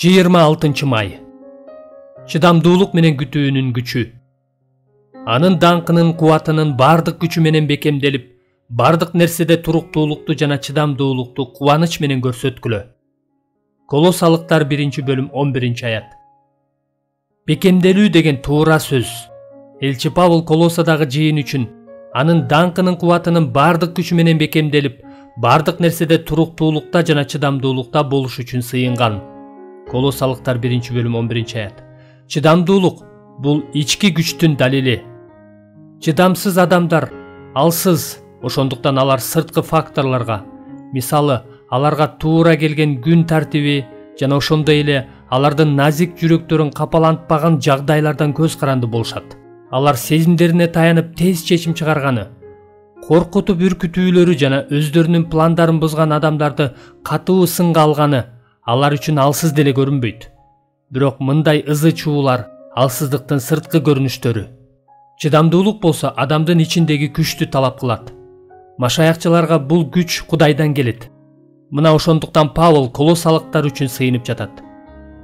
26 may. Чыдамдуулук менен күтүүнүн күчү. Анын даңкынын кубатынын бардык күчү менен бекемделип, бардык нерседе туруктуулукту жана чыдамдуулукту кубаныч менен көрсөткүлө. Колосалыктар 1-бөлүм 11-аят. Бекемделүү деген туура сөз. Элчи Павыл Колосадагы жыйын үчүн анын даңкынын кубатынын бардык күчү менен бекемделип, бардык нерседе туруктуулукта жана чыдамдуулукта болуш үчүн сыйынган. Колосалыктар 1-бөлүм 11-аят. Чыдамдуулук бул ички күчтүн далили. Чыдамсыз адамдар алсыз, ошондуктан алар сырткы факторлорго, мисалы, аларга туура келген күн тартиби жана ошондой эле алардын назик жүрөктөрүн капалантпаган жагдайлардан көз каранды болушат. Алар сезимдерине таянып тез чечим чыгарганы, коркутуп үркүтүүлөрү жана өздөрүнүн пландарын бузган адамдарды катуу сынга алганы алар үчүн алсыз деле көрүнбөйт. Бирок мындай ызы чуулар алсыздыктын сырткы көрүнүштөрү. Чыдамдуулук болсо адамдын ичиндеги күчтү талап кылат. Машаякчыларга бул күч Кудайдан келет. Мына ошондуктан Павыл колосалыктар үчүн сыйынып жатат.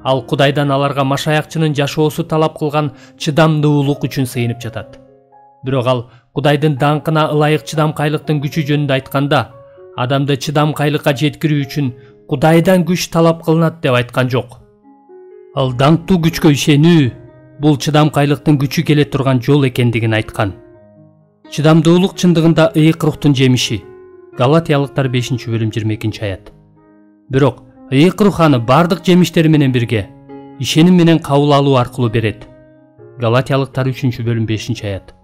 Ал Кудайдан аларга машаякчынын жашоосу талап кылган чыдамдуулук үчүн сыйынып жатат. Бирок ал Кудайдын даңкына ылайык чыдамкайлыктын күчү жөнүндө айтканда, адамды чыдамкайлыкка жеткирүү үчүн Кудайдан күч талап кылынат деп айткан жок. Ал даңктуу күчкө ишенүү бул чыдамкайлыктын күчү келе турган жол экендигин айткан. Чыдамдуулук чындыгында ыйык рухтун жемиши. Галатиялыктар 5-бөлүм 22-аят. Бирок ыйык рух аны бардык жемиштери менен бирге ишеним менен кабыл алуу аркылуу берет. Галатиялыктар 3-бөлүм 5-аят.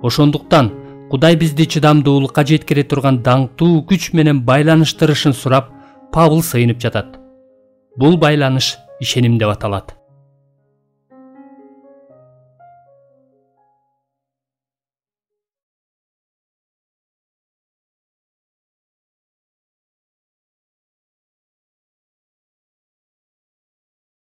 Ошондуктан Кудай бизди чыдамдуулукка жеткире турган даңктуу күч менен байланыштырышын сурап, Павыл сыйынып жатат. Бул байланыш ишеним деп аталат.